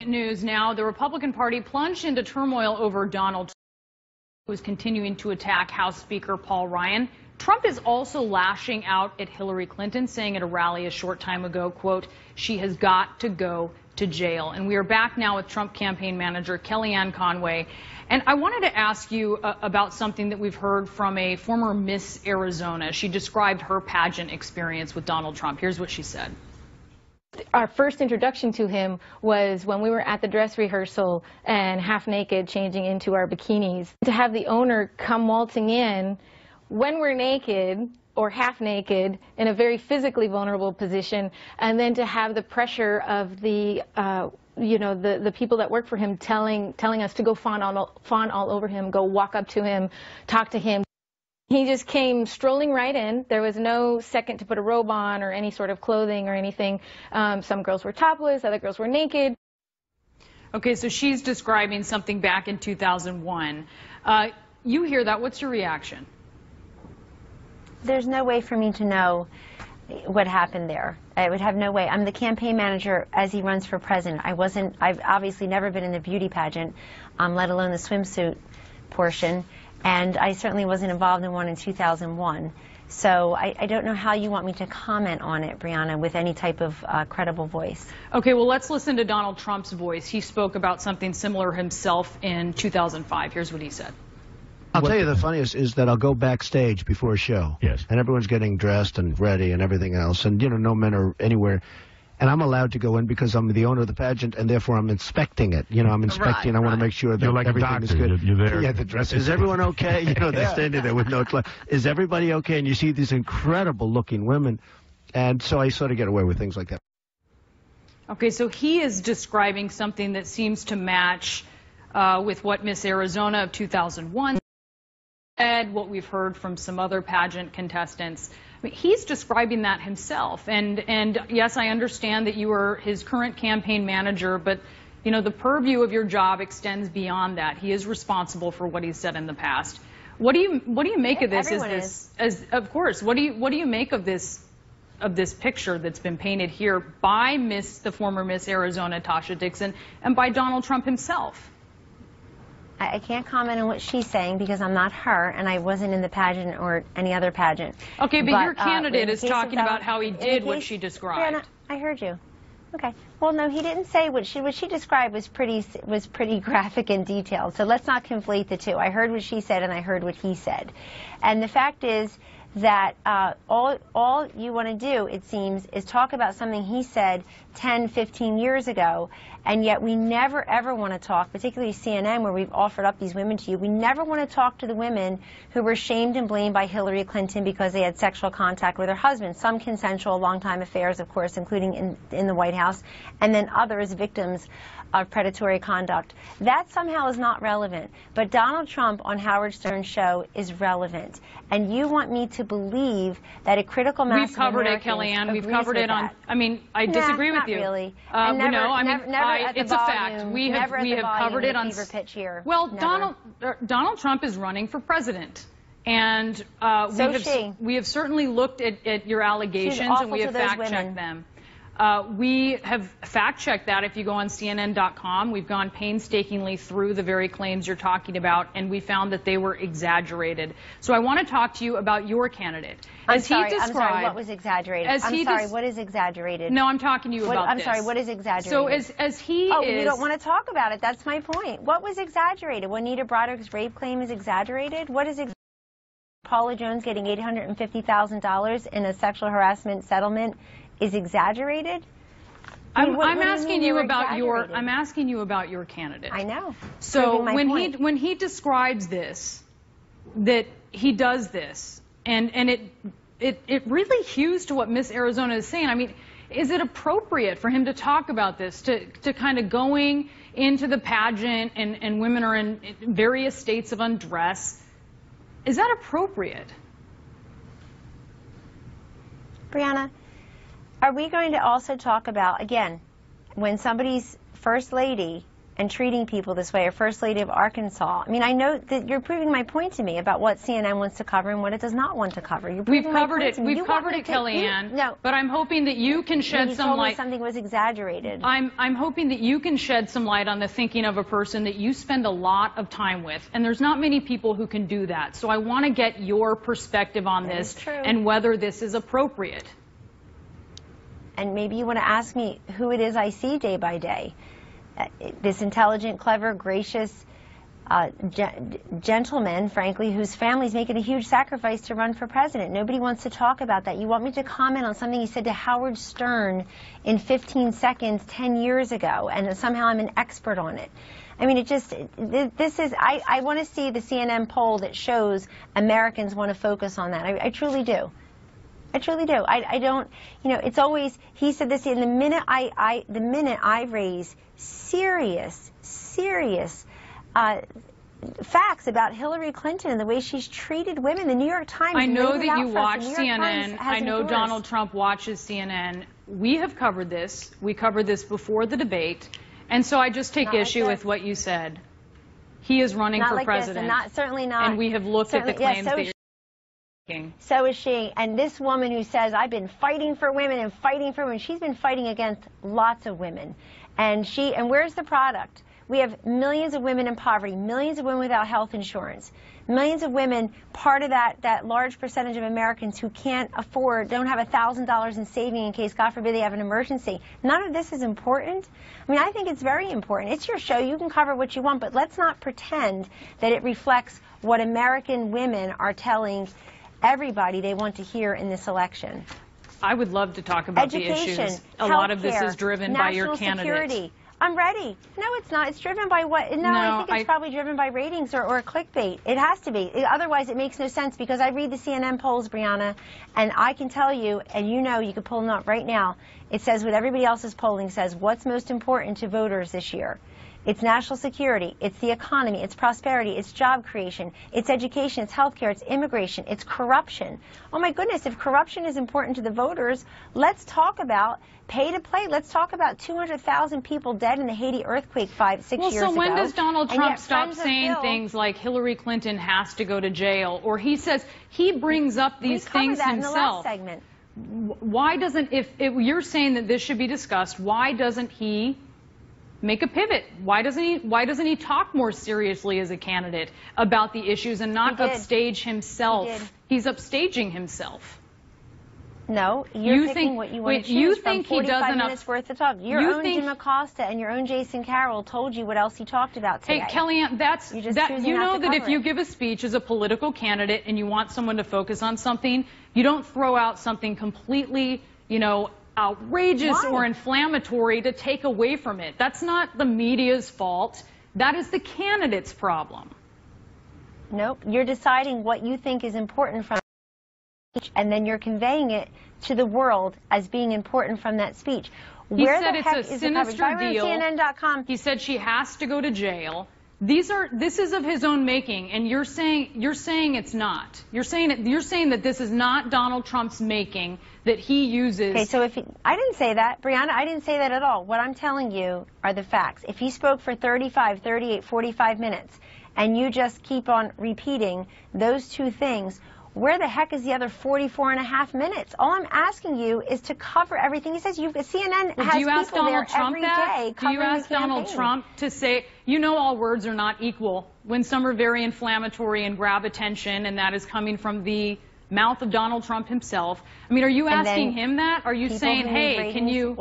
News now, the Republican Party plunged into turmoil over Donald Trump, who is continuing to attack House Speaker Paul Ryan. Trump is also lashing out at Hillary Clinton, saying at a rally a short time ago, quote, "She has got to go to jail." And we are back now with Trump campaign manager Kellyanne Conway. And I wanted to ask you about something that we've heard from a former Miss Arizona. She described her pageant experience with Donald Trump. Here's what she said. Our first introduction to him was when we were at the dress rehearsal and half naked changing into our bikinis. To have the owner come waltzing in when we're naked or half naked in a very physically vulnerable position, and then to have the pressure of the the people that work for him telling us to go fawn all over him, go walk up to him, talk to him. He just came strolling right in. There was no second to put a robe on or any sort of clothing or anything. Some girls were topless, other girls were naked. Okay, so she's describing something back in 2001. You hear that, what's your reaction? There's no way for me to know what happened there. I would have no way. I'm the campaign manager as he runs for president. I've obviously never been in the beauty pageant, let alone the swimsuit portion. And I certainly wasn't involved in one in 2001. So I don't know how you want me to comment on it, Brianna, with any type of credible voice. Okay, well, let's listen to Donald Trump's voice. He spoke about something similar himself in 2005. Here's what he said. I'll tell you the funniest is that I'll go backstage before a show. Yes. And everyone's getting dressed and ready and everything else. And, no men are anywhere. And I'm allowed to go in because I'm the owner of the pageant, and therefore I'm inspecting it. I'm inspecting. I want to make sure that like everything is good. You're there. Yeah, the dress. Is everyone okay? They're standing there with no clothes. Is everybody okay? And you see these incredible-looking women, and so I sort of get away with things like that. Okay, so he is describing something that seems to match with what Miss Arizona of 2001 said, what we've heard from some other pageant contestants. I mean, he's describing that himself, and yes, I understand that you are his current campaign manager, but the purview of your job extends beyond that. He is responsible for what he's said in the past. What do you make of this? Of course, what do you make of this picture that's been painted here by the former Miss Arizona Tasha Dixon and by Donald Trump himself? I can't comment on what she's saying because I'm not her, and I wasn't in the pageant or any other pageant. Okay, but your candidate is talking about how he did what she described. Brianna, I heard you. Okay. Well, no, he didn't say what she described was pretty graphic and detailed. So let's not conflate the two. I heard what she said, and I heard what he said. And the fact is that all you want to do, it seems, is talk about something he said 10, 15 years ago, and yet we never, ever want to talk, particularly CNN, where we've offered up these women to you, we never want to talk to the women who were shamed and blamed by Hillary Clinton because they had sexual contact with their husbands, some consensual, long-time affairs, of course, including in the White House, and then others victims of predatory conduct. That somehow is not relevant. But Donald Trump on Howard Stern's show is relevant. And you want me to believe that a critical mass We've covered of Americans it, Kellyanne. We've agrees covered it on. that. I mean, I disagree with not you. Really. It's a fact. We have covered it on. Pitch here. Well, Donald Trump is running for president. And we have certainly looked at your allegations, and we have fact-checked them. We have fact-checked that. If you go on CNN.com, we've gone painstakingly through the very claims you're talking about, and we found that they were exaggerated. So I want to talk to you about your candidate. I'm sorry, what was exaggerated? What is exaggerated? No, I'm talking to you about this. I'm sorry, what is exaggerated? So as he is... you don't want to talk about it. That's my point. What was exaggerated? Juanita Broderick's rape claim is exaggerated? What is exaggerated? Paula Jones getting $850,000 in a sexual harassment settlement is exaggerated? I'm asking you about your candidate. I know. So when he describes this, that he does this, and it really hews to what Miss Arizona is saying. I mean, is it appropriate for him to talk about this, to kind of going into the pageant and women are in various states of undress? Is that appropriate? Brianna, are we going to also talk about, again, when somebody's first lady and treating people this way, or First Lady of Arkansas. I mean, I know that you're proving my point to me about what CNN wants to cover and what it does not want to cover. We've covered it, Kellyanne. No. But I'm hoping that you can shed some light. Something was exaggerated. I'm hoping that you can shed some light on the thinking of a person that you spend a lot of time with, and there's not many people who can do that. So I want to get your perspective on this and whether this is appropriate. And maybe you want to ask me who it is I see day by day. This intelligent, clever, gracious gentleman, frankly, whose family's making a huge sacrifice to run for president. Nobody wants to talk about that. You want me to comment on something he said to Howard Stern in 15 seconds 10 years ago, and somehow I'm an expert on it. I mean, I want to see the CNN poll that shows Americans want to focus on that. I truly do. I truly do. I don't, you know, it's always, he said this, and the minute I raise serious facts about Hillary Clinton and the way she's treated women, the New York Times. I know that you watch CNN. I know Donald Trump watches CNN. We have covered this. We covered this before the debate. And so I just take issue with what you said. He is running for president. Certainly not. And we have looked at the claims that you're making. So is she. And this woman who says, I've been fighting for women and fighting for women, she's been fighting against lots of women. And where's the product? We have millions of women in poverty, millions of women without health insurance, millions of women, part of that large percentage of Americans who can't afford, don't have $1,000 in saving in case, God forbid, they have an emergency. None of this is important. I mean, I think it's very important. It's your show. You can cover what you want, but let's not pretend that it reflects what American women are telling everybody they want to hear in this election. I would love to talk about the issues. A lot of this is driven by your candidate. Security. I'm ready. No, it's not. It's driven by what? No, I think it's probably driven by ratings or clickbait. It has to be. Otherwise, it makes no sense, because I read the CNN polls, Brianna, and I can tell you, and you know, you can pull them up right now. It says what everybody else's polling says. What's most important to voters this year? It's national security, it's the economy, it's prosperity, it's job creation, it's education, it's healthcare, it's immigration, it's corruption. Oh my goodness, if corruption is important to the voters, let's talk about pay to play. Let's talk about 200,000 people dead in the Haiti earthquake 5-6 years ago. Well, so when does Donald Trump stop saying things like Hillary Clinton has to go to jail, or he says, he brings up these things himself? In the last segment. Why doesn't, if you're saying that this should be discussed, why doesn't he make a pivot? Why doesn't he talk more seriously as a candidate about the issues and not upstage himself? He's upstaging himself. No, you're picking what you want to choose from 45 minutes worth of talk. Your own Jim Acosta and your own Jason Carroll told you what else he talked about today. Hey, Kellyanne, you know that if you give a speech as a political candidate and you want someone to focus on something, you don't throw out something completely, you know, outrageous or inflammatory to take away from it. That's not the media's fault. That is the candidate's problem. Nope. You're deciding what you think is important from the speech, and then you're conveying it to the world as being important from that speech. He said it's a sinister deal. CNN.com. He said she has to go to jail. This is of his own making, and you're saying it's not. You're saying that this is not Donald Trump's making, that he uses. Okay, so I didn't say that, Brianna. I didn't say that at all. What I'm telling you are the facts. If he spoke for 35, 38, 45 minutes, and you just keep on repeating those two things, where the heck is the other 44 and a half minutes? All I'm asking you is to cover everything. He says CNN has people there every day covering the campaign. Do you ask Donald Trump to say, you know, all words are not equal, when some are very inflammatory and grab attention, and that is coming from the mouth of Donald Trump himself? I mean, are you asking him that? Are you saying, hey, can you...